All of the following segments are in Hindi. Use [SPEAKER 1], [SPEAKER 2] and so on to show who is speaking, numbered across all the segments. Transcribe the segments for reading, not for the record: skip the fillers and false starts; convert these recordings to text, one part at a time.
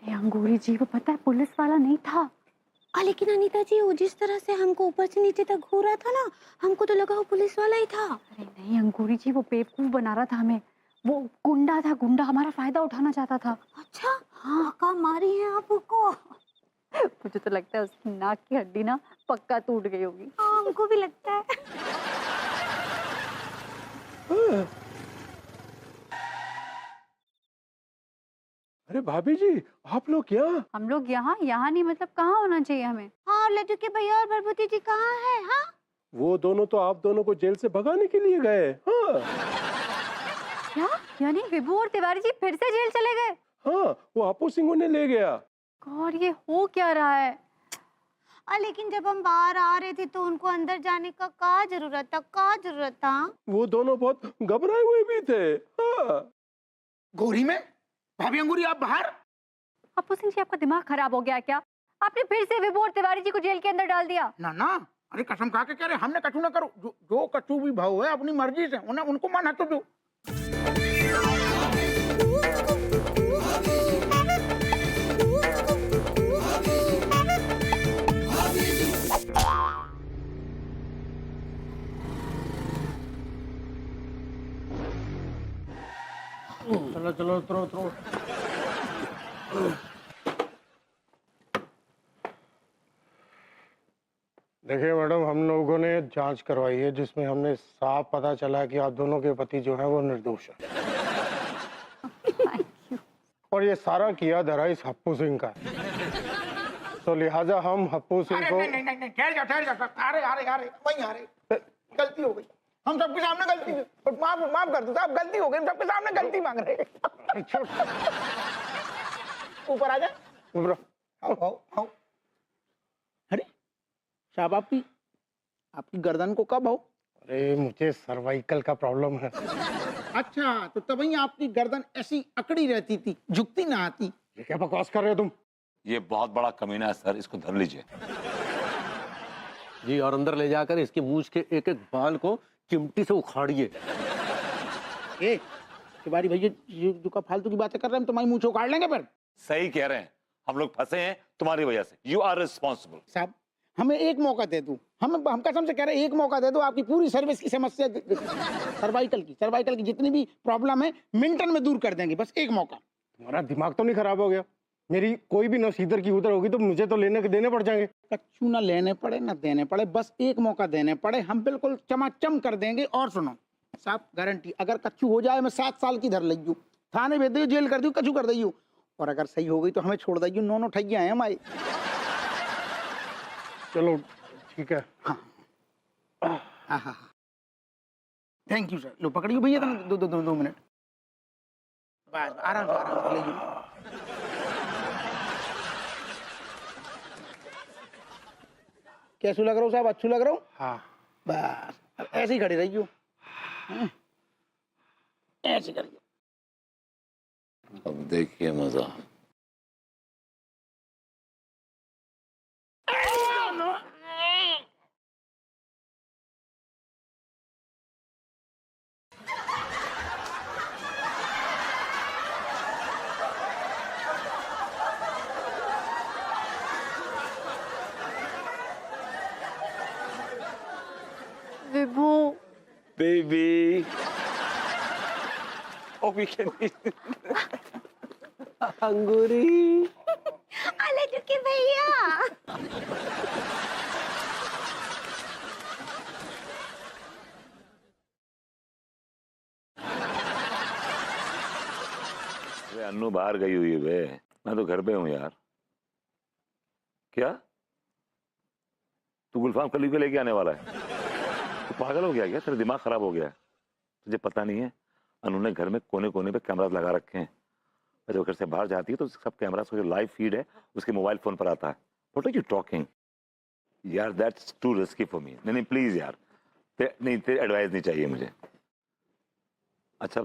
[SPEAKER 1] अंगूरी जी, वो पता है पुलिस वाला नहीं था।
[SPEAKER 2] लेकिन अनीता जी, वो जिस तरह से हमको ऊपर से नीचे तक घूरा था ना, हमको तो लगा वो पुलिस वाला ही था।
[SPEAKER 1] अरे नहीं अंगूरी जी, वो बेवकूफ बना रहा था हमें। वो गुंडा था, गुंडा हमारा फायदा उठाना चाहता था।
[SPEAKER 2] अच्छा, हाँ का मारी है आपको?
[SPEAKER 1] मुझे तो लगता है उसकी नाक की हड्डी ना पक्का टूट गई होगी।
[SPEAKER 2] हाँ, हमको भी लगता है।
[SPEAKER 3] अरे भाभी जी, आप लोग यहाँ?
[SPEAKER 1] हम लोग यहाँ यहाँ नहीं, मतलब कहाँ होना चाहिए हमें?
[SPEAKER 2] हाँ, और लड्डू के भैया और भरभूति जी कहाँ है? हाँ,
[SPEAKER 3] वो दोनों तो आप दोनों को जेल से भगाने के लिए गए। हाँ
[SPEAKER 1] क्या? यानी विभू और तिवारी जी फिर से जेल चले गए?
[SPEAKER 3] हाँ, वो अपू सिंह उन्हें ले गया।
[SPEAKER 1] और ये हो क्या रहा है?
[SPEAKER 2] लेकिन जब हम बाहर आ रहे थे तो उनको अंदर जाने का जरूरत था?
[SPEAKER 3] वो दोनों बहुत घबराए हुए भी थे। हाँ।
[SPEAKER 4] गोरी में भाभी अंगूरी, आप बाहर?
[SPEAKER 1] अपू सिंह जी, आपका दिमाग खराब हो गया क्या? आपने फिर से विभू और तिवारी जी को जेल के अंदर डाल दिया।
[SPEAKER 4] ना ना, अरे कसम खा के कह रहे, हमने कछु ना करो। जो कछु भी भाव है अपनी मर्जी से, उन्हें उनको माना तो दो। चलो चलो, उतरो उतरो।
[SPEAKER 5] देखिए मैडम, हम लोगों ने जांच करवाई है जिसमें हमने साफ पता चला कि आप दोनों के पति जो है वो निर्दोष है। और ये सारा किया धरा इस हप्पू सिंह का है। तो लिहाजा हम हप्पू सिंह को...
[SPEAKER 4] नहीं, ठहर जा ठहर जा। आ रहे वहीं आ रहे। गलती हो गई, हम सबके सामने गलती। माफ कर दो साहब, गलती हो गई, हम सबके सामने गलती मांग रहे हैं। ऊपर आ जा। आओ। अरे साहब, आपकी गर्दन को कब हो?
[SPEAKER 5] अरे मुझे सर्वाइकल का प्रॉब्लम है।
[SPEAKER 4] अच्छा, तो तभी आपकी गर्दन ऐसी अकड़ी रहती थी, झुकती ना आती।
[SPEAKER 5] ये क्या बकवास कर रहे हो तुम?
[SPEAKER 6] ये बहुत बड़ा कमीना है सर, इसको धर लीजिए।
[SPEAKER 7] जी, और अंदर ले जाकर इसके मूंछ के एक एक बाल को चिमटी से उखाड़िए।
[SPEAKER 4] तिवारी भैया, ये जो का फालतू की बातें कर रहे हैं, तुम्हारी मूंछ उखाड़ लेंगे फिर।
[SPEAKER 6] सही कह रहे हैं, हम लोग फंसे हैं तुम्हारी वजह से। You are responsible.
[SPEAKER 4] साहब, हमें एक मौका दे दो। हम कसम से कह रहे हैं, एक मौका दे दो। आपकी पूरी सर्विस की समस्या, सर्वाइकल की जितनी भी प्रॉब्लम है, मिनटन में दूर कर देंगे। बस एक मौका।
[SPEAKER 5] तुम्हारा दिमाग तो नहीं खराब हो गया? मेरी कोई भी नस इधर की उधर होगी तो मुझे तो देने पड़ जाएंगे।
[SPEAKER 4] कच्चू ना लेने पड़े ना देने पड़े, बस एक मौका देने पड़े, हम बिल्कुल चमाचम कर देंगे। और सुनो साहब, गारंटी, अगर कच्चू हो जाए, मैं 7 साल की धर लगी, थाने भेज दियो, जेल कर दियो, कच्चू कर दियो। और अगर सही हो गई तो हमें छोड़ दियो। नो ठगिया हैं हमारे।
[SPEAKER 5] चलो ठीक है।
[SPEAKER 4] हाँ। Thank you sir. लो पकड़ियो भैया, तुम 2 मिनट। बस आराम से ले जाओ। कैसे लग रहा हूँ साहब? अच्छू लग रहा हूँ?
[SPEAKER 5] हाँ।
[SPEAKER 4] बस ऐसे ही खड़ी रहियो, ऐसे करियो।
[SPEAKER 6] अब देखिए मजा।
[SPEAKER 1] विभू
[SPEAKER 6] बेबी, oh we can
[SPEAKER 7] अंगूरी।
[SPEAKER 2] लड्डू के भैया।
[SPEAKER 6] अरे अन्नू बाहर गई हुई है बे, मैं तो घर पे हूँ यार। क्या तू गुलफाम खलीफ को लेके आने वाला है? तू पागल हो गया क्या? तेरा दिमाग खराब हो गया है? तुझे पता नहीं है, अनु ने घर में कोने कोने पे कैमरास लगा रखे हैं। जब घर से बाहर जाती है तो सब कैमरास का जो लाइव फीड है उसके मोबाइल फोन पर आता है। व्हाट आर यू टॉकिंग यार? That's to risky for me. नहीं प्लीज यार, नहीं तेरी एडवाइस नहीं चाहिए मुझे। अच्छा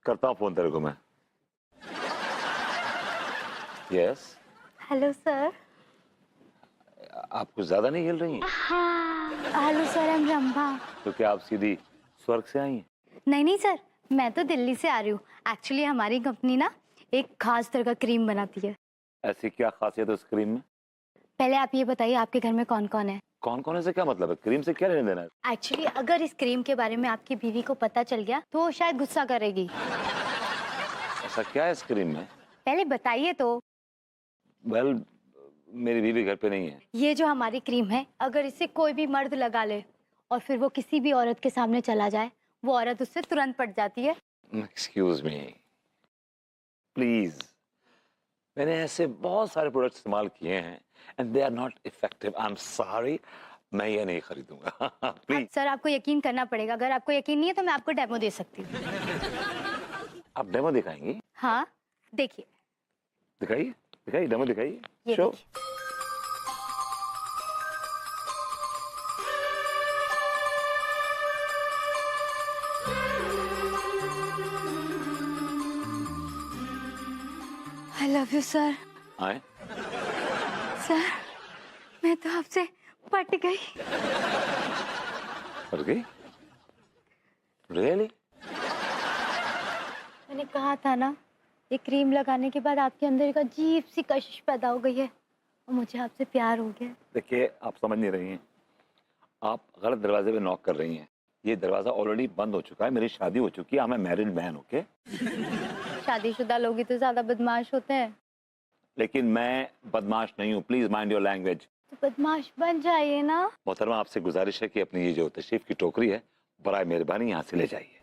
[SPEAKER 6] करता हूँ फोन तेरे को मैं। Yes
[SPEAKER 2] hello sir.
[SPEAKER 6] आप कुछ ज्यादा नहीं हिल रही हैं?
[SPEAKER 2] Hello sir, I am Rambha.
[SPEAKER 6] तो क्या आप सीधी स्वर्ग से आई हैं?
[SPEAKER 2] नहीं सर, मैं तो दिल्ली से आ रही हूँ। एक्चुअली हमारी कंपनी ना एक खास तरह का क्रीम बनाती है
[SPEAKER 6] ऐसी क्या खासियत है उस क्रीम में?
[SPEAKER 2] पहले आप ये बताइए आपके घर में कौन कौन है?
[SPEAKER 6] कौन कौन है से क्या मतलब है? क्रीम से क्या लेने देना है?
[SPEAKER 2] एक्चुअली अगर इस क्रीम के बारे में आपकी बीवी को पता चल गया तो वो शायद गुस्सा करेगी।
[SPEAKER 6] ऐसा क्या है इस क्रीम में?
[SPEAKER 2] पहले बताइए तो।
[SPEAKER 6] वेल, मेरी बीवी घर पे नहीं है।
[SPEAKER 2] ये जो हमारी क्रीम है, अगर इसे कोई भी मर्द लगा ले और फिर वो किसी भी औरत के सामने चला जाए, वो औरत उससे तुरंत पट जाती है।
[SPEAKER 6] एक्सक्यूज मी प्लीज, मैंने ऐसे बहुत सारे प्रोडक्ट इस्तेमाल किए हैं and they are not effective. I am sorry, मैं ये नहीं खरीदूंगा। प्लीज।
[SPEAKER 2] सर आपको यकीन करना पड़ेगा, अगर आपको यकीन नहीं है तो मैं आपको डेमो दे सकती हूँ।
[SPEAKER 6] आप डेमो दिखाएंगी?
[SPEAKER 2] हाँ देखिए,
[SPEAKER 6] दिखाइए दिखाइए, डेमो दिखाइए।
[SPEAKER 2] ये
[SPEAKER 6] शो।
[SPEAKER 2] देखिए। I love you sir.
[SPEAKER 6] आए?
[SPEAKER 2] सर मैं तो आपसे पट गई।
[SPEAKER 6] पड़ गई? रियली?
[SPEAKER 2] मैंने कहा था ना, ये क्रीम लगाने के बाद आपके अंदर एक अजीब सी कशिश पैदा हो गई है और मुझे आपसे प्यार हो गया।
[SPEAKER 6] देखिए, आप समझ नहीं रही हैं, आप गलत दरवाजे पे नॉक कर रही हैं। ये दरवाजा ऑलरेडी बंद हो चुका है, मेरी शादी हो चुकी है, मैं मैरिड मैन। ओके?
[SPEAKER 2] शादीशुदा लोग ही तो ज्यादा बदमाश होते हैं।
[SPEAKER 6] लेकिन मैं बदमाश नहीं हूँ, प्लीज माइंड योर लैंग्वेज।
[SPEAKER 2] तो बदमाश बन जाइए ना।
[SPEAKER 6] मोहतरमा, आपसे गुजारिश है कि अपनी ये जो तशरीफ की टोकरी है, बराए मेहरबानी यहाँ से ले जाइए।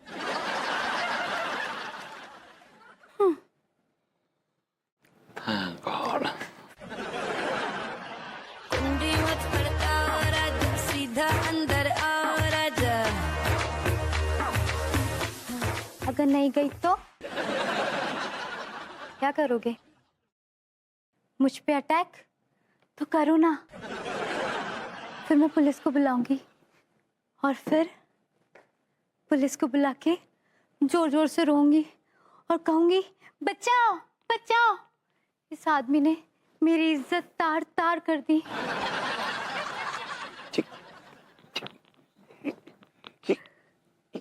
[SPEAKER 6] Thank God.
[SPEAKER 2] अगर नहीं गई तो क्या करोगे? मुझ पे अटैक तो करो ना, फिर मैं पुलिस को बुलाऊंगी और फिर पुलिस को बुला के जोर जोर से रोऊंगी और कहूंगी बचाओ बचाओ, इस आदमी ने मेरी इज्जत तार तार कर दी।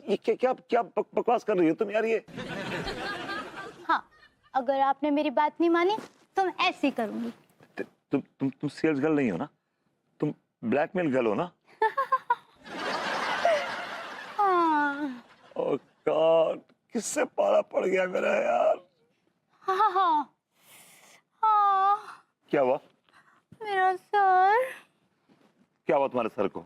[SPEAKER 6] ये क्या क्या बकवास कर रही हो तुम यार? ये
[SPEAKER 2] हाँ, अगर आपने मेरी बात नहीं मानी तो मैं ऐसे ही करूंगी।
[SPEAKER 6] तुम सेल्स गर्ल नहीं हो ना, तुम ब्लैकमेल गर्ल हो ना?
[SPEAKER 2] हाँ
[SPEAKER 6] ओह गॉड, किससे पाला पड़ गया मेरा यार।
[SPEAKER 2] हाँ हाँ हाँ।
[SPEAKER 6] क्या हुआ?
[SPEAKER 2] मेरा सर,
[SPEAKER 6] क्या हुआ तुम्हारे सर को?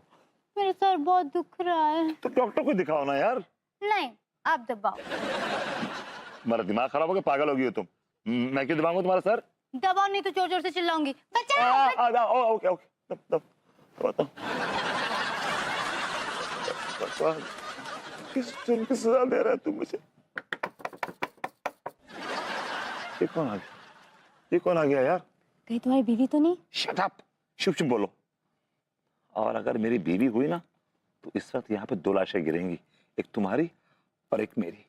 [SPEAKER 2] मेरा सर बहुत दुख रहा है।
[SPEAKER 6] तो डॉक्टर को दिखाओ ना यार।
[SPEAKER 2] नहीं, आप दबाओ।
[SPEAKER 6] तुम्हारा दिमाग खराब हो गया, पागल हो गई हो तुम। मैं क्यों दबाऊंगा तुम्हारा सर?
[SPEAKER 2] दबाओ नहीं तो जोर जोर से चिल्लाऊंगी बचाओ।
[SPEAKER 6] ओके ओके, किस जुर्म की सजा दे रहा है तू मुझे? ये कौन आ गया? ये कौन आ गया यार?
[SPEAKER 2] कहीं तुम्हारी बीवी तो नहीं?
[SPEAKER 6] शट अप, चुप चुप बोलो। और अगर मेरी बीवी हुई ना तो इस वक्त यहाँ पे दो लाशें गिरेंगी, एक तुम्हारी और एक मेरी।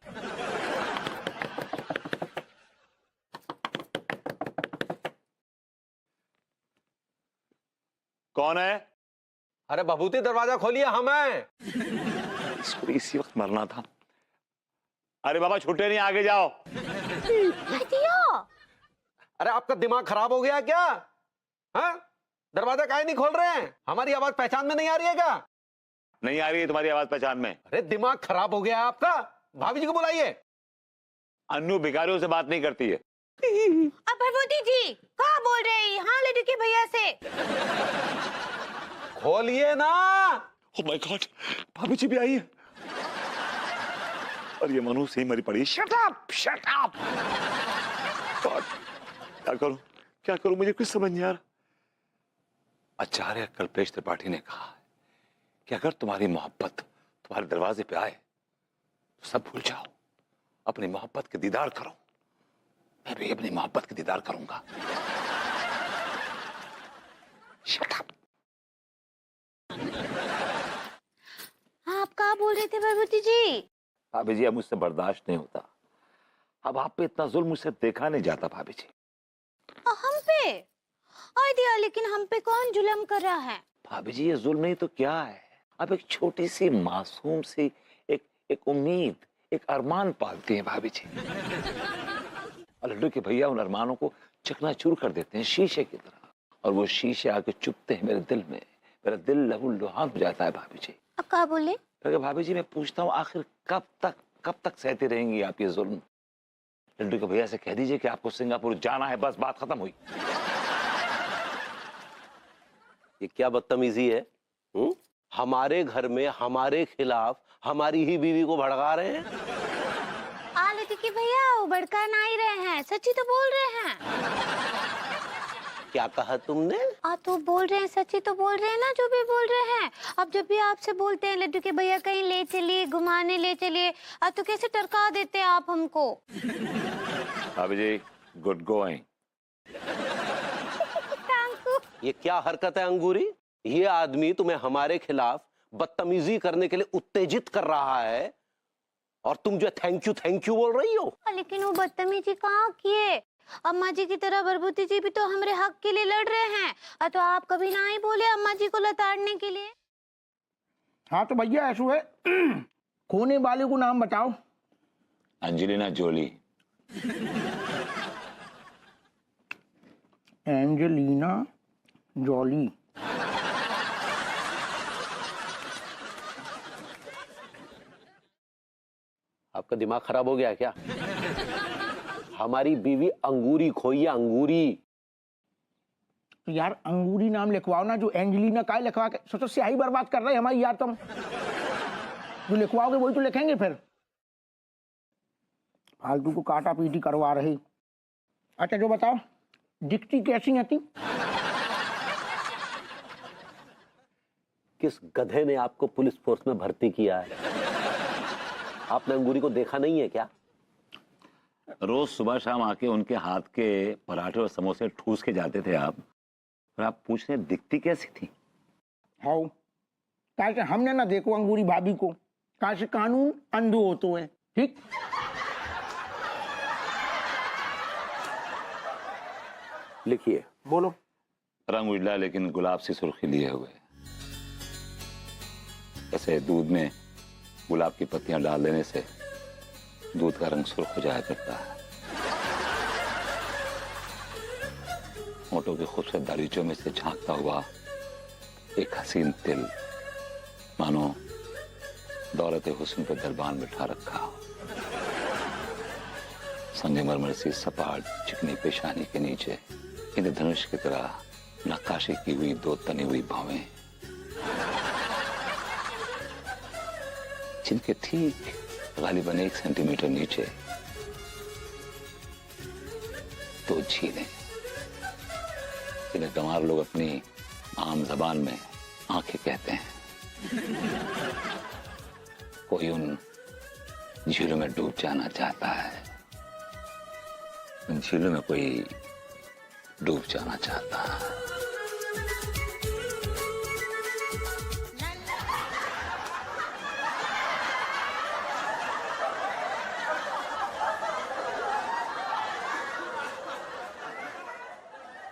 [SPEAKER 6] कौन है?
[SPEAKER 7] अरे बबूती, दरवाजा खोलिए, हम हैं।
[SPEAKER 6] इसको इसी वक्त मरना था। अरे बाबा छुट्टे नहीं, आगे जाओ।
[SPEAKER 7] अरे आपका दिमाग खराब हो गया क्या? हाँ, दरवाजा काहे नहीं खोल रहे हैं? हमारी आवाज पहचान में नहीं आ रही है क्या?
[SPEAKER 6] नहीं आ रही है तुम्हारी आवाज पहचान में।
[SPEAKER 7] अरे दिमाग खराब हो गया है आपका। भाभी जी को बुलाइए।
[SPEAKER 6] अन्नू भिखारियों से बात नहीं करती है।
[SPEAKER 2] अब भगवती जी कहाँ बोल रहे हैं? हाँ लड्डू के भैया से।
[SPEAKER 7] खोलिए ना।
[SPEAKER 6] ओह माय गॉड, भाभी जी भी आई है और ये मनु से ही मरी पड़ी। Shut up, shut up. God, क्या करूं मुझे कुछ समझ नहीं आ रहा। आचार्य कल्पेश त्रिपाठी ने कहा है कि अगर तुम्हारी मोहब्बत तुम्हारे दरवाजे पे आए तो सब भूल जाओ, अपनी मोहब्बत के दीदार करो। मैं भी अपनी मोहब्बत के दीदार करूंगा। Shut up.
[SPEAKER 2] आप कहाँ बोल रहे थे भगवती जी?
[SPEAKER 6] भाभी जी अब मुझसे बर्दाश्त नहीं होता। अब आप पे इतना जुल्म मुझसे देखा नहीं जाता भाभी जी।
[SPEAKER 2] हम पे? दिया, लेकिन हम पे कौन जुल्म कर रहा है?
[SPEAKER 6] भाभी जी ये जुल्म नहीं तो क्या है? अब एक छोटी सी मासूम सी एक उम्मीद, एक अरमान पालती हैं भाभी जी। और लड्डू के भैया उन अरमानों को चकनाचूर कर देते हैं शीशे की तरह, और वो शीशे आके चुभते हैं मेरे दिल में, मेरा दिल लहू लुहान हो जाता है भाभी जी।
[SPEAKER 2] अब क्या बोले?
[SPEAKER 6] क्योंकि भाभी जी मैं पूछता हूँ आखिर कब तक सहती रहेंगी आप ये जुल्म? लड्डू के भैया से कह दीजिए कि आपको सिंगापुर जाना है, बस बात खत्म हुई।
[SPEAKER 7] ये क्या बदतमीजी है? हमारे घर में हमारे खिलाफ हमारी ही बीवी को भड़का रहे हैं।
[SPEAKER 2] लड्डू के भैया वो भड़का ना ही रहे हैं, सच्ची तो बोल रहे हैं।
[SPEAKER 7] क्या कहा तुमने?
[SPEAKER 2] तो बोल रहे हैं, सच्ची तो बोल रहे हैं ना जो भी बोल रहे हैं। अब जब भी आपसे बोलते हैं लड्डू के भैया कहीं ले चलिए, घुमाने ले चलिए, तो कैसे टरका देते हैं आप हमको?
[SPEAKER 6] भाभी जी गुड गोइंग।
[SPEAKER 7] ये क्या हरकत है अंगूरी? ये आदमी तुम्हें हमारे खिलाफ बदतमीजी करने के लिए उत्तेजित कर रहा है और तुम जो थैंक यू बोल रही हो।
[SPEAKER 2] लेकिन वो बदतमीजी कहाँ किए? अम्मा जी की तरह बरबूती जी भी तो हमारे हक के लिए लड़ रहे हैं, तो आप कभी ना ही बोले अम्मा जी को लताड़ने के लिए।
[SPEAKER 4] हाँ तो भैया ऐसा है, खोने वाले को नाम बताओ।
[SPEAKER 6] Angelina Jolie.
[SPEAKER 4] Angelina Jolie.
[SPEAKER 7] आपका दिमाग खराब हो गया क्या? हमारी बीवी अंगूरी खोई है, अंगूरी।
[SPEAKER 4] तो यार अंगूरी नाम लिखवाओ ना, जो एंजेलिना का लिखवा के सोचो स्याही बर्बाद कर रहे हैं हमारी यार। तुम जो लिखवाओगे वही तो लिखेंगे, फिर फालतू को काटा पीटी करवा रही। अच्छा जो बताओ, दिखती कैसी है?
[SPEAKER 7] किस गधे ने आपको पुलिस फोर्स में भर्ती किया है? आपने अंगूरी को देखा नहीं है क्या?
[SPEAKER 6] रोज सुबह शाम आके उनके हाथ के पराठे और समोसे ठूस के जाते थे आप, और आप पूछ रहे दिखती कैसी थी?
[SPEAKER 4] हाँ कैसे हमने ना देखो अंगूरी भाभी को, कैसे कानून अंधो होते हैं। ठीक
[SPEAKER 7] लिखिए, बोलो।
[SPEAKER 6] रंग उजला लेकिन गुलाब सी सुर्खी लिए हुए, ऐसे दूध में गुलाब की पत्तियां डाल देने से दूध का रंग सुर्ख हो जाया करता है। होठों की खूबसूरत दाढ़ीचों में से झांकता हुआ एक हसीन तिल, मानो दौलत हुस्न पे दरबान बिठा रखा हो। संगमरमर सी सपाट चिकनी पेशानी के नीचे इंद्रधनुष की तरह नक्काशी की हुई दो तनी हुई भवें, जिनके ठीक गालिबन 1 सेंटीमीटर नीचे दो झीलें, जिन्हें गंवार लोग अपनी आम जबान में आंखें कहते हैं। कोई उन झीलों में डूब जाना चाहता है, उन झीलों में कोई डूब जाना चाहता है।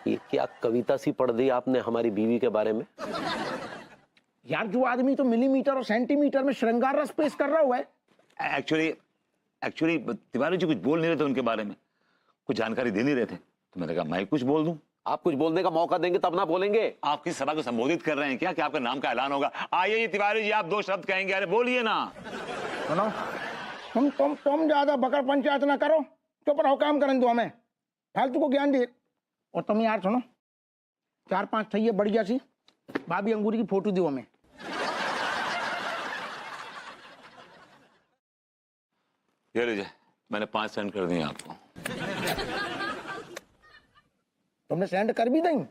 [SPEAKER 7] ये क्या कविता सी पढ़ दी आपने हमारी बीवी के बारे में?
[SPEAKER 4] यार जो आदमी तो मिलीमीटर और सेंटीमीटर में श्रृंगार रस पेश कर रहा हुआ है।
[SPEAKER 6] एक्चुअली तिवारी जी कुछ बोल नहीं रहे थे उनके बारे में, कुछ जानकारी दे नहीं रहे थे, तो मैंने कहा मैं कुछ बोल दूं।
[SPEAKER 7] आप कुछ बोलने का मौका देंगे तब ना बोलेंगे।
[SPEAKER 6] आप किस सभा को संबोधित कर रहे हैं क्या कि आपका नाम का ऐलान होगा? आइए तिवारी जी, आप 2 शब्द कहेंगे। अरे बोलिए ना।
[SPEAKER 4] सुनो, तुम ज्यादा बकर पंचायत ना करो, चुप रहो, काम करने दो हमें, फालतू को ज्ञान दे। और तुम यार सुनो, 4-5 चाहिए बढ़िया सी भाभी अंगूरी की फोटो दो हमें।
[SPEAKER 6] ये लीजिए, मैंने 5 सेंड कर दिए आपको।
[SPEAKER 4] तुमने सेंड कर भी दें?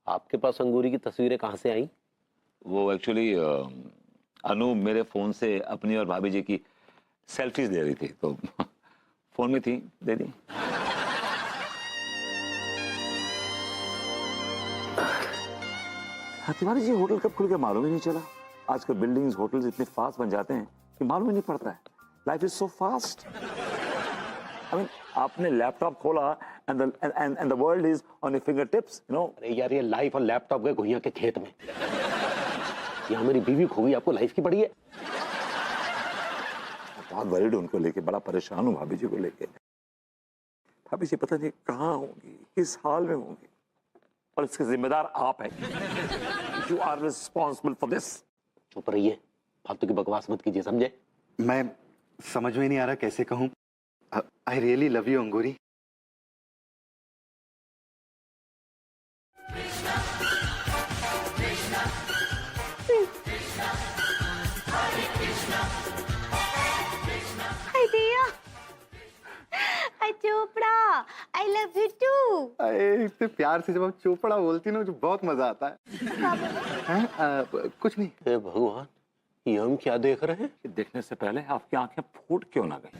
[SPEAKER 7] आपके पास अंगूरी की तस्वीरें कहां से आई?
[SPEAKER 6] वो एक्चुअली अनु मेरे फोन से अपनी और भाभी जी की सेल्फीज ले रही थी, तो फोन में थी, दे दी। तिवारी जी होटल कब खुल गया मालूम ही नहीं चला। आजकल बिल्डिंग्स होटल्स इतने फास्ट बन जाते हैं कि मालूम ही नहीं पड़ता है। Life is so fast. I mean आपने लैपटॉप खोला and the world is on your finger tips, you know.
[SPEAKER 7] अरे यार, ये लाइफ और लैपटॉप गए घुइयां के खेत में। यहाँ मेरी बीवी खो गई, आपको लाइफ की पड़ी है।
[SPEAKER 6] बहुत वरीड उनको लेके, बड़ा परेशान हूँ भाभी जी को लेके। भाभी जी पता नहीं कहाँ होंगी, किस हाल में होंगी, और इसके जिम्मेदार आप हैं। You are responsible for this.
[SPEAKER 7] चुप रहिए, फालतू की बकवास मत कीजिए, समझे?
[SPEAKER 8] मैं समझ में नहीं आ रहा कैसे कहूँ। I really love you Angoori.
[SPEAKER 2] Hi Diya. Hi Chopra. I love you too.
[SPEAKER 8] इतने प्यार से जब आप चोपड़ा बोलती ना मुझे बहुत मजा आता है। हैं? कुछ नहीं।
[SPEAKER 7] हे भगवान, ये हम क्या देख रहे हैं?
[SPEAKER 6] कि देखने से पहले आपकी आंखें फूट क्यों ना गई,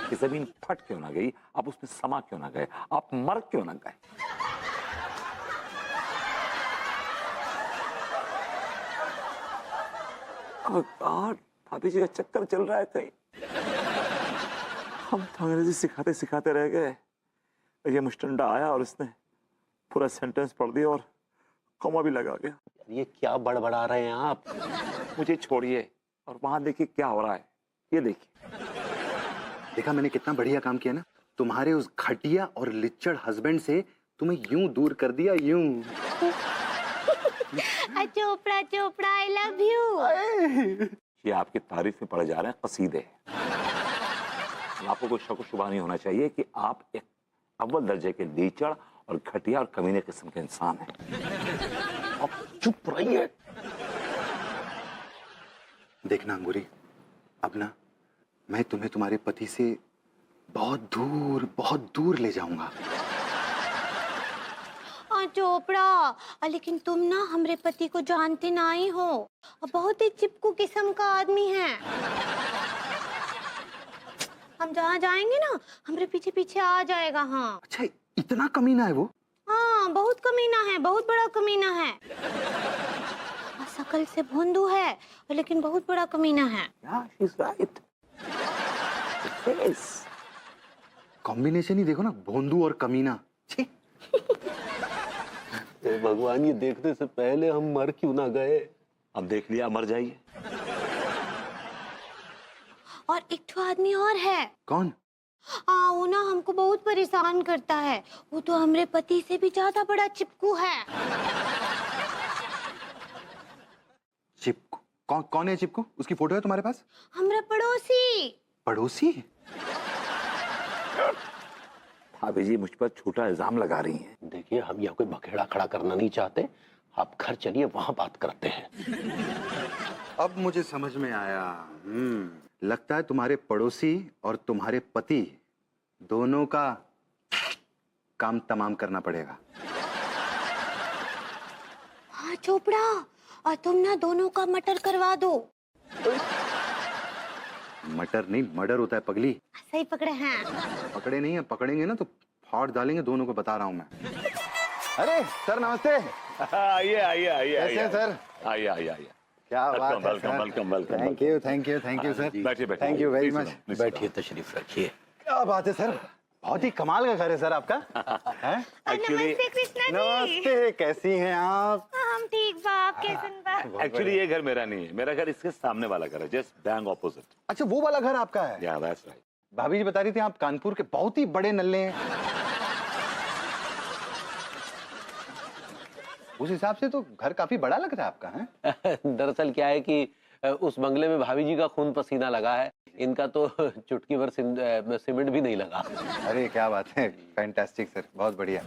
[SPEAKER 6] कि जमीन फट क्यों ना गई, आप उसमें समा क्यों ना गए, आप मर क्यों ना गए। गॉड, भाभी जी का चक्कर चल रहा है कहीं। हम तो अंग्रेजी सिखाते सिखाते रह गए, ये मुस्टंडा आया और इसने पूरा सेंटेंस पढ़ दिया और कॉमा भी लगा गया।
[SPEAKER 7] ये क्या बड़बड़ा रहे हैं आप?
[SPEAKER 6] मुझे छोड़िए और वहां देखिए क्या हो रहा है। ये देखिए,
[SPEAKER 8] देखा मैंने कितना बढ़िया काम किया ना। तुम्हारे उस घटिया और लिच्चड़ हस्बैंड से तुम्हें यूं दूर कर दिया, यूं।
[SPEAKER 2] Chopra Chopra I love you.
[SPEAKER 6] ये आपकी तारीफ में पड़े जा रहे हैं कसीदे। आपको कोई शक शुबा नहीं होना चाहिए कि आप एक अव्वल दर्जे के लीचड़ और घटिया और कमीने किस्म के इंसान हैं। आप चुप रहिए।
[SPEAKER 8] देखना अंगूरी, अब ना मैं तुम्हें तुम्हारे पति से बहुत दूर ले जाऊंगा।
[SPEAKER 2] चोपड़ा, लेकिन तुम ना हमरे पति को जानते ना ही हो, और बहुत ही चिपकू किस्म का आदमी है। हम जहाँ जाएंगे ना हमरे पीछे पीछे आ जाएगा। हाँ
[SPEAKER 8] अच्छा, इतना कमीना है वो?
[SPEAKER 2] हाँ, बहुत कमीना है, बहुत बड़ा कमीना है। शकल से भोंदू है लेकिन बहुत बड़ा कमीना है।
[SPEAKER 6] Yeah, she's right. Yes.
[SPEAKER 8] Combination ही देखो ना, भोंदू और कमीना। छी।
[SPEAKER 7] हे भगवान, ये देखने से पहले हम मर क्यों ना गए?
[SPEAKER 6] अब देख लिया, मर जाइए।
[SPEAKER 2] और एक तो आदमी और है।
[SPEAKER 8] कौन?
[SPEAKER 2] वो ना हमको बहुत परेशान करता है। वो तो हमरे पति से भी ज्यादा बड़ा चिपकू है।
[SPEAKER 8] चिपकू? कौन है चिपकू? उसकी फोटो है तुम्हारे पास?
[SPEAKER 2] हमरा पड़ोसी।
[SPEAKER 8] पड़ोसी?
[SPEAKER 6] भाभी जी मुझ पर झूठा इल्जाम लगा रही हैं।
[SPEAKER 7] देखिए, हम यहाँ कोई बखेड़ा खड़ा करना नहीं चाहते। आप घर चलिए, वहां बात करते हैं।
[SPEAKER 8] अब मुझे समझ में आया। लगता है तुम्हारे पड़ोसी और तुम्हारे पति दोनों का काम तमाम करना पड़ेगा।
[SPEAKER 2] हाँ चोपड़ा, और तुम ना दोनों का मटर करवा दो।
[SPEAKER 8] मटर नहीं, मर्डर होता है पगली।
[SPEAKER 2] सही पकड़े हैं।
[SPEAKER 8] पकड़े नहीं है, पकड़ेंगे ना तो फाड़ डालेंगे दोनों को, बता रहा हूं मैं। अरे सर नमस्ते।
[SPEAKER 6] आइए आइए आइए।
[SPEAKER 8] कैसे हैं सर?
[SPEAKER 6] आइए आइए आइए।
[SPEAKER 8] क्या बात है
[SPEAKER 6] welcome
[SPEAKER 8] sir.
[SPEAKER 6] Welcome welcome.
[SPEAKER 8] Thank you sir.
[SPEAKER 6] बैठिए बैठिए।
[SPEAKER 8] Thank you very much.
[SPEAKER 7] बैठिए, तशरीफ रखिए।
[SPEAKER 8] क्या बात है सर, बहुत ही कमाल का घर है सर आपका। हैं?
[SPEAKER 2] नमस्ते कृष्णा जी।
[SPEAKER 8] नमस्ते, कैसी हैं आप?
[SPEAKER 2] हम ठीक बा, आप कैसन बा?
[SPEAKER 6] एक्चुअली ये घर मेरा नहीं है, मेरा घर इसके सामने वाला घर है, जस्ट बैंक ऑपोजिट।
[SPEAKER 8] अच्छा, वो वाला घर आपका है?
[SPEAKER 6] या दैट्स राइट।
[SPEAKER 8] भाभी जी बता रही थी आप कानपुर के बहुत ही बड़े नल्ले हैं। उस हिसाब से तो घर काफी बड़ा लग रहा है आपका। है
[SPEAKER 7] दरअसल क्या है कि उस बंगले में भाभी जी का खून पसीना लगा है। इनका तो चुटकी भर सीमेंट भी नहीं लगा।
[SPEAKER 8] अरे क्या बात है, फैंटास्टिक सर, बहुत बढ़िया।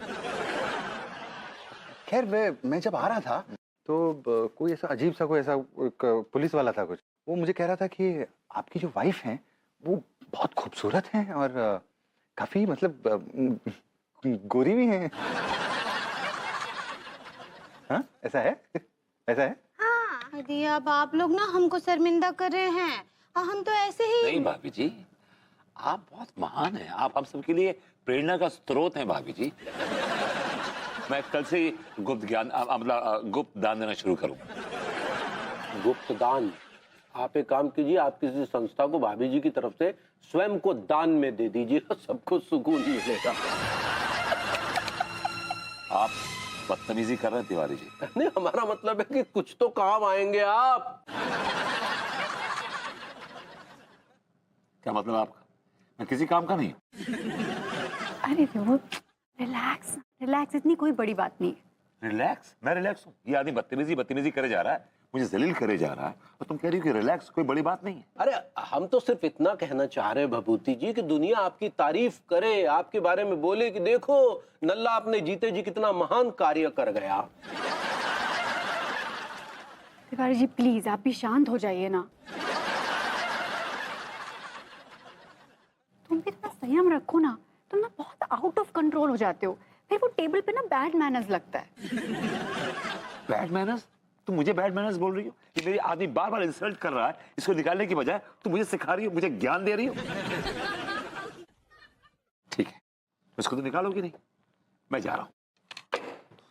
[SPEAKER 8] खैर मैं जब आ रहा था तो कोई ऐसा अजीब सा, कोई ऐसा पुलिस वाला था कुछ, वो मुझे कह रहा था कि आपकी जो वाइफ है वो बहुत खूबसूरत है और काफी मतलब गोरी भी है। हाँ, ऐसा है? ऐसा है?
[SPEAKER 2] हाँ दीदी, अब आप लोग ना हमको शर्मिंदा कर रहे हैं। हम तो ऐसे ही।
[SPEAKER 6] नहीं भाभी जी, आप बहुत महान हैं, आप हम सबके लिए प्रेरणा का स्रोत हैं भाभी जी। मैं कल से ही गुप्त ज्ञान मतलब गुप्त दान देना शुरू करूँ।
[SPEAKER 7] गुप्त दान? आप एक काम कीजिए, आप किसी संस्था को भाभी जी की तरफ से स्वयं को दान में दे दीजिए, सबको सुकून मिलेगा।
[SPEAKER 6] आप बदतमीजी कर रहे हैं तिवारी जी।
[SPEAKER 7] नहीं, हमारा मतलब है कि कुछ तो काम आएंगे आप।
[SPEAKER 6] क्या मतलब आपका? मैं किसी काम का नहीं हूँ।
[SPEAKER 1] अरे वो रिलैक्स रिलैक्स, इतनी कोई बड़ी बात नहीं है।
[SPEAKER 6] रिलैक्स? मैं रिलैक्स हूँ? ये आदमी बदतमीजी बदतमीजी करे जा रहा है, मुझे जलील करे जा रहा है, और तुम कह रही हो कि रिलैक्स, कोई बड़ी बात नहीं है।
[SPEAKER 7] अरे हम तो सिर्फ इतना कहना चाह रहे हैं भभूति जी कि दुनिया आपकी तारीफ करे, आपके बारे में बोले कि देखो नल्ला अपने जीते जी कितना महान कार्य कर गया।
[SPEAKER 1] तिवारी जी प्लीज आप भी शांत हो जाइए ना। तुम भी थोड़ा संयम रखो ना, तुम ना बहुत आउट ऑफ कंट्रोल हो जाते हो, फिर वो टेबल पे ना बैड मैनर्स लगता है।
[SPEAKER 6] Bad manners? तुम मुझे बैड मैनर्स बोल रही हो? कि मेरी आदमी बार बार इंसल्ट कर रहा है, इसको निकालने की बजाय तुम मुझे सिखा रही हो, मुझे ज्ञान दे रही हो। ठीक है, इसको तो निकालोगी नहीं, मैं जा रहा हूं।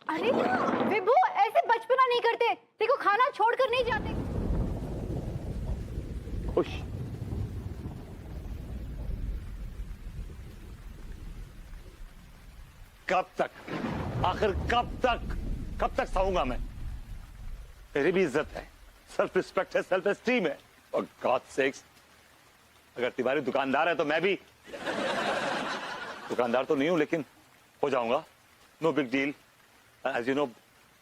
[SPEAKER 1] अरे विभू ऐसे बचपना नहीं करते, देखो खाना छोड़कर नहीं जाते।
[SPEAKER 6] खुश। कब तक, आखिर कब तक सहूंगा मैं? मेरी भी इज्जत है, सेल्फ रिस्पेक्ट है, सेल्फ एस्टीम है, और गॉड सेक्स अगर तिवारी दुकानदार है तो मैं भी दुकानदार तो नहीं हूं, लेकिन हो जाऊंगा। No big deal. As you know,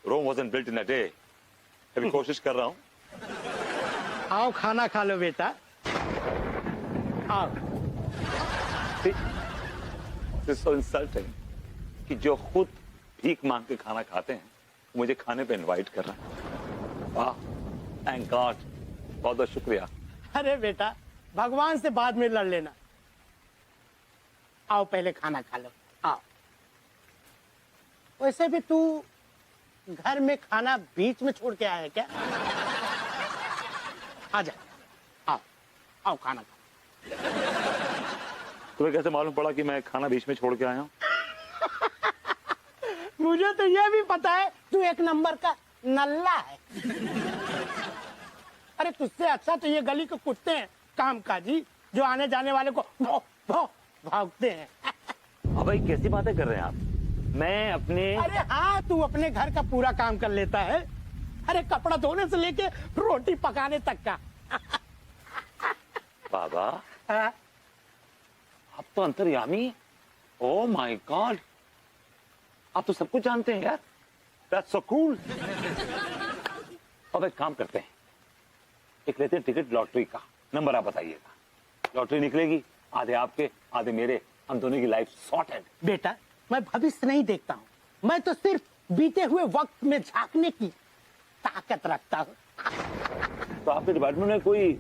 [SPEAKER 6] Rome wasn't built in a day. अभी कोशिश कर रहा हूं।
[SPEAKER 5] आओ खाना खा लो बेटा, आओ।
[SPEAKER 6] This is so insulting कि जो खुद भीख मांग के खाना खाते हैं मुझे खाने पे इनवाइट कर रहा है। वाह, थैंक गॉड, बहुत बहुत शुक्रिया।
[SPEAKER 5] अरे बेटा भगवान से बाद में लड़ लेना, आओ पहले खाना खा लो, आओ। वैसे भी तू घर में खाना बीच में छोड़ के आया है क्या? आजा, आओ आओ खाना खा।
[SPEAKER 6] तुम्हें कैसे मालूम पड़ा कि मैं खाना बीच में छोड़ के आया हूँ?
[SPEAKER 5] मुझे तो यह भी पता है तू एक नंबर का नल्ला है। अरे तुझसे अच्छा तो ये गली के कुत्ते हैं कामकाजी, जो आने जाने वाले को भौ भौ भागते हैं।
[SPEAKER 6] अब भाई कैसी बातें कर रहे हैं आप? मैं अपने
[SPEAKER 5] अरे हाँ, तू अपने घर का पूरा काम कर लेता है। अरे कपड़ा धोने से लेके रोटी पकाने तक का।
[SPEAKER 6] बाबा,
[SPEAKER 5] हाँ?
[SPEAKER 6] आप तो अंतर्यामी। ओह माय गॉड, आप तो सब कुछ जानते हैं यार। That's so cool. अब एक काम करते हैं, एक लेते हैं टिकट लॉटरी का, नंबर आप बताइएगा। लॉटरी निकलेगी, आधे आपके आधे मेरे, हम दोनों की लाइफ सॉर्टेड।
[SPEAKER 5] बेटा मैं भविष्य नहीं देखता हूँ, मैं तो सिर्फ बीते हुए वक्त में झांकने की ताकत रखता हूँ।
[SPEAKER 6] तो आपके डिपार्टमेंट में कोई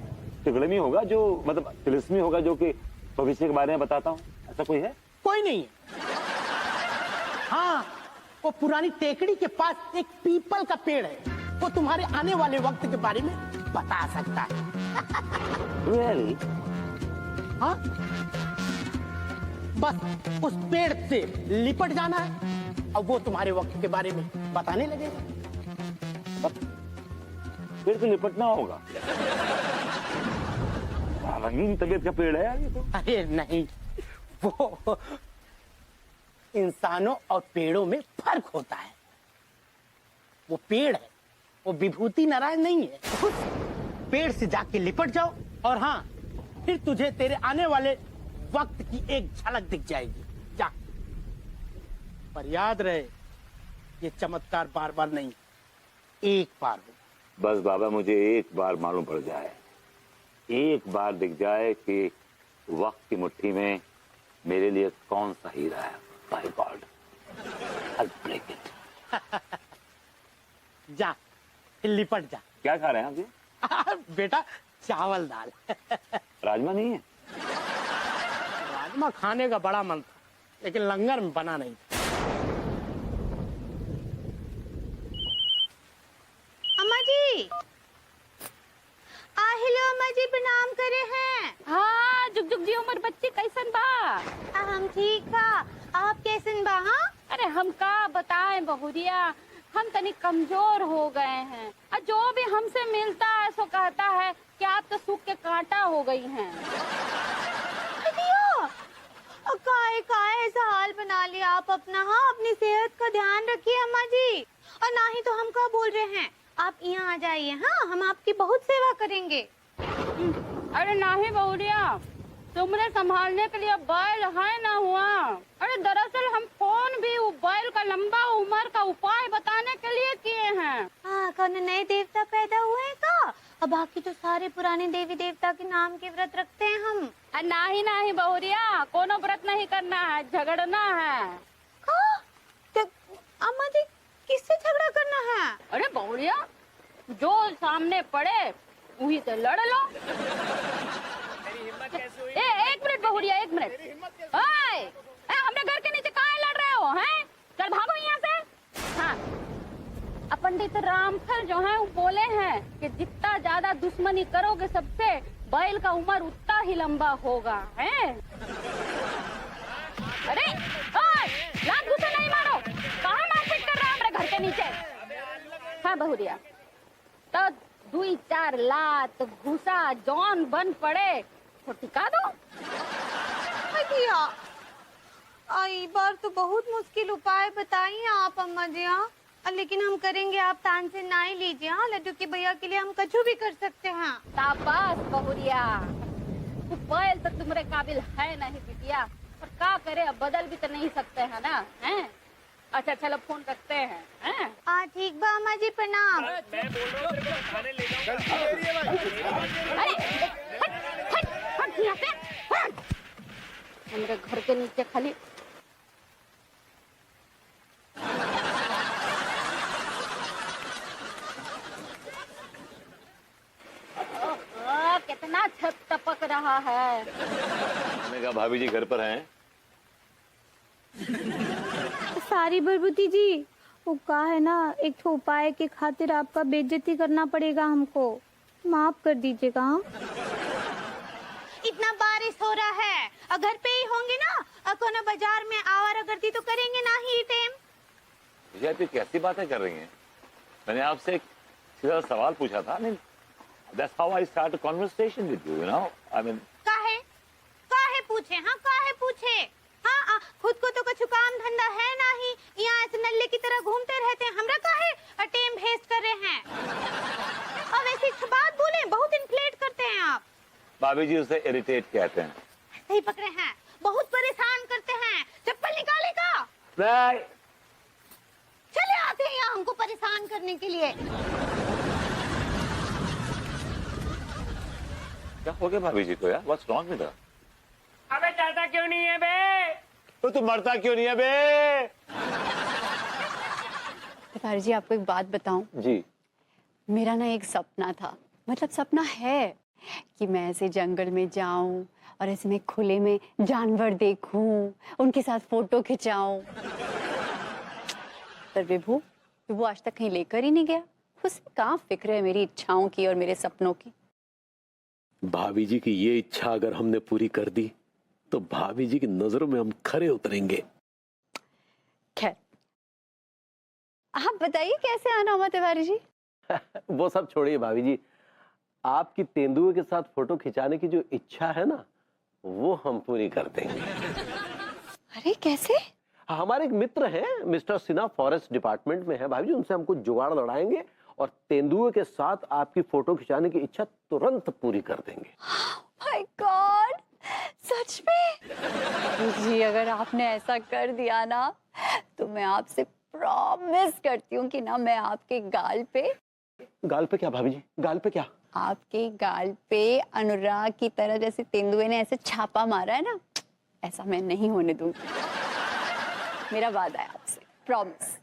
[SPEAKER 6] तिगड़मी होगा, जो मतलब तिलिस्मी होगा, जो कि भविष्य के बारे में बताता हूँ, ऐसा कोई है?
[SPEAKER 5] कोई नहीं है। हाँ, वो पुरानी टेकड़ी के पास एक पीपल का पेड़ है, वो तुम्हारे आने वाले वक्त के बारे में बता सकता है।
[SPEAKER 6] Really?
[SPEAKER 5] हाँ, बस उस पेड़ से लिपट जाना है, अब वो तुम्हारे वक्त के बारे में बताने लगेगा।
[SPEAKER 6] पेड़ से लिपटना होगा? रंगीन तबीयत का पेड़ है यार ये तो।
[SPEAKER 5] अरे नहीं, वो इंसानों और पेड़ों में फर्क होता है। वो पेड़ है, वो विभूति नारायण नहीं है। उस पेड़ से जाके लिपट जाओ, और हाँ, फिर तुझे तेरे आने वाले वक्त की एक झलक दिख जाएगी। जा, पर याद रहे, ये चमत्कार बार बार नहीं, एक बार हो।
[SPEAKER 6] बस बाबा, मुझे एक बार मालूम पड़ जाए, एक बार दिख जाए कि वक्त की मुट्ठी में मेरे लिए कौन सा हीरा है। By God, I'll break it।
[SPEAKER 5] जा, फिर लिपट जा।
[SPEAKER 6] क्या खा रहे हैं आप जी?
[SPEAKER 5] बेटा चावल दाल।
[SPEAKER 6] राजमा नहीं है?
[SPEAKER 5] राजमा खाने का बड़ा मन था, लेकिन लंगर में बना नहीं।
[SPEAKER 2] अम्मा जी, हेलो अम्मा जी, प्रणाम करे हैं।
[SPEAKER 1] हाँ, जुग जुग जी उमर बच्ची कैसन बा?
[SPEAKER 2] हम ठीक बा, आप कैसन बा? हाँ,
[SPEAKER 1] अरे हम का बताएं बहुरिया, हम तनी कमजोर हो गए हैं, और जो भी हमसे मिलता है सो कहता है कि आप तो सूख के कांटा हो गई हैं।
[SPEAKER 2] काहे ऐसा हाल बना लिया आप अपना? हाँ, अपनी सेहत का ध्यान रखिए अम्मा जी, और ना ही तो हम क्या बोल रहे हैं, आप यहाँ आ जाइए। हाँ, हम आपकी बहुत सेवा करेंगे।
[SPEAKER 1] अरे नहीं बहुरिया, तुमने संभालने के लिए बैल है ना हुआ। अरे दरअसल हम फोन भी बैल का लंबा उम्र का उपाय बताने के लिए किए हैं।
[SPEAKER 2] हाँ, कौन नए देवता पैदा हुए हैं का? अब बाकी तो सारे पुराने देवी देवता के नाम के व्रत रखते हैं हम।
[SPEAKER 1] नहीं बहुरिया, कोनो व्रत नहीं करना है, झगड़ना है।
[SPEAKER 2] अम्मा जी, किससे झगड़ा करना है?
[SPEAKER 1] अरे बहुरिया, जो सामने पड़े वही से लड़ लो। एक मिनट बहुरिया, एक मिनट। हमने घर के नीचे कहाँ लड़ रहे हो हैं? चल भागो यहाँ से। हाँ, पंडित रामफल जो है वो बोले हैं कि जितना ज्यादा दुश्मनी करोगे सबसे, बैल का उम्र उतना ही लंबा होगा। है अरे लात गुस्सा नहीं मारो, कहाँ मारपीट कर रहा है हमारे घर के नीचे? हाँ बहुरिया, तो 2-4 लात घुसा जौन बन पड़े तो टिका दो।
[SPEAKER 2] इस बार तो बहुत मुश्किल उपाय बताई हैं आप अम्मा जी। हाँ, लेकिन हम करेंगे, आप तान से ना ही लीजिए। हाँ, लड्डू के भैया के लिए हम कछु भी कर सकते हैं।
[SPEAKER 1] शाबाश बहुरिया, तू बैल तो तुम्हारे काबिल है नहीं बिटिया, पर क्या करे, अब बदल भी तो नहीं सकते हैं ना। हैं? अच्छा चलो फोन रखते हैं। हैं?
[SPEAKER 2] हाँ ठीक बा अम्मा जी, प्रणाम।
[SPEAKER 1] अरे हट यहाँ से, हट। हमारे घर के नीचे खाली कितना छत टपक रहा है।
[SPEAKER 6] मैंने कहा भाभी जी घर पर हैं?
[SPEAKER 2] सारी बरबुती जी, वो कहा है ना, एक तो उपाय के खातिर आपका बेइज्जती करना पड़ेगा हमको, माफ कर दीजिएगा। इतना बारिश हो रहा है, घर पे ही होंगे ना, कोनो बाजार में आवारागर्दी तो करेंगे ना ही टाइम।
[SPEAKER 6] ये कैसी बातें कर रही हैं? मैंने आपसे एक सीधा सवाल पूछा था। नहीं, that's how I start a conversation with you, you know? I mean,
[SPEAKER 2] काहे पूछे? हाँ काहे पूछे? हाँ, खुद को तो कुछ काम धंधा है ना ही, यहाँ ऐसे नल्ले की तरह घूमते रहते हैं, हमरा काहे टाइम वेस्ट कर रहे हैं? अब ऐसी बात बोले, बहुत इन्फ्लेट करते हैं आप।
[SPEAKER 6] भाभी जी उसे इरिटेट कहते हैं।
[SPEAKER 2] सही पकड़े हैं, बहुत परेशान करते हैं। चप्पल निकाले का?
[SPEAKER 6] नहीं।
[SPEAKER 2] चले आते हैं यहाँ हमको परेशान करने के लिए।
[SPEAKER 6] क्या हो गया भाभी जी को यार? What's wrong with her?
[SPEAKER 5] अबे डरता क्यों नहीं है बे?
[SPEAKER 6] तो तू मरता क्यों नहीं है बे?
[SPEAKER 9] तिवारी जी, आपको एक बात बताऊं?
[SPEAKER 6] जी।
[SPEAKER 9] मेरा ना एक सपना था, मतलब सपना है कि मैं ऐसे जंगल में जाऊं और ऐसे में खुले में जानवर देखूं, उनके साथ फोटो खिंचाऊं। पर विभू आज तक कहीं लेकर ही नहीं गया। उसे कहाँ फिक्र है मेरी इच्छाओं की और मेरे सपनों की।
[SPEAKER 10] भाभी जी की ये इच्छा अगर हमने पूरी कर दी तो भाभी जी की नजरों में हम खरे उतरेंगे।
[SPEAKER 9] खैर, आप बताइए कैसे आना हुआ तिवारी जी?
[SPEAKER 10] वो सब छोड़िए भाभी जी, आपकी तेंदुए के साथ फोटो खिंचाने की जो इच्छा है ना, वो हम पूरी कर देंगे।
[SPEAKER 9] अरे कैसे?
[SPEAKER 10] हमारे एक मित्र हैं, मिस्टर सिन्हा, फॉरेस्ट डिपार्टमेंट में है भाभी जी, उनसे हमको जुगाड़ लड़ाएंगे और तेंदुए के साथ आपकी फोटो खिंचाने की इच्छा तुरंत पूरी कर देंगे।
[SPEAKER 9] माय गॉड, सच में? जी अगर आपने ऐसा कर दिया ना, तो मैं आपसे प्रॉमिस करती हूँ कि ना मैं आपके गाल पे
[SPEAKER 10] क्या भाभी जी? गाल पे क्या?
[SPEAKER 9] आपके गाल पे अनुराग की तरह जैसे तेंदुए ने ऐसे छापा मारा है ना, ऐसा मैं नहीं होने दूंगी। मेरा वादा है आपसे, प्रॉमिस।